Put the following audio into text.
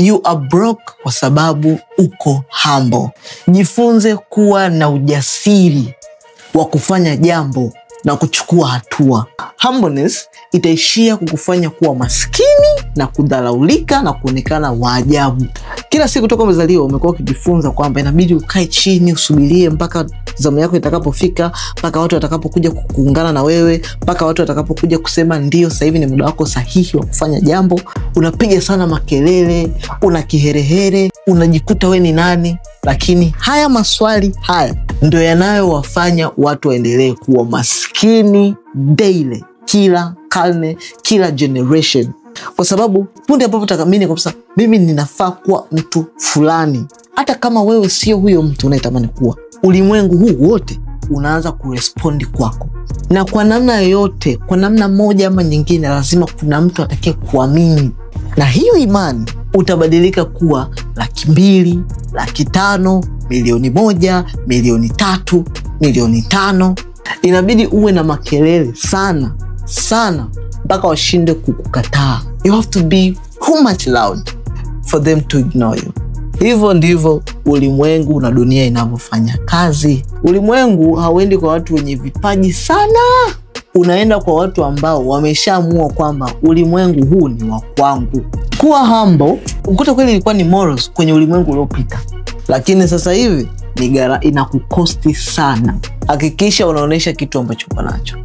You are broke kwa sababu uko humble. Jifunze kuwa na ujasiri wa kufanya jambo na kuchukua hatua. Humbleness itaishia kukufanya kuwa maskini na kudharaulika na kuonekana wa ajabu. Kila siku toka umezaliwa umekuwa ukijifunza kwamba inabidi ukae chini usubirie mpaka zamu yako itakapofika, mpaka watu watakapokuja kuungana na wewe, mpaka watu watakapokuja kusema ndio sasa hivi ni muda wako sahihi wa kufanya jambo. Unapiga sana makelele, una kiherehere, unajikuta we ni nani. Lakini haya maswali haya ndio yanayowafanya watu waendelee kuwa maskini daily, kila karne, kila generation. Kwa sababu punde ambapo utaamini kwamba mimi ninafaa kuwa mtu fulani, hata kama wewe sio huyo mtu unayetamani kuwa, ulimwengu huu wote unaanza kurespondi kwako. Na kwa namna yoyote, kwa namna moja ama nyingine, lazima kuna mtu atakaye kuamini. Na hiyo imani utabadilika kuwa 200,000, 500,000, 1,000,000, 300,000, 500,000. Inabidi uwe na makelele sana sana mpaka washinde kukukataa. You have to be too much loud for them to ignore you. Hivyo ndivyo ulimwengu na dunia inavyofanya kazi. Ulimwengu hauendi kwa watu wenye vipaji sana. Unaenda kwa watu ambao wameshaamua kwamba ulimwengu huu ni wa kwangu. Kuwa humble, ukuta kweli ilikuwa ni morals kwenye ulimwengu uliopita. Lakini sasa hivi ni inakukosti sana. Hakikisha unaonesha kitu ambacho uko nacho.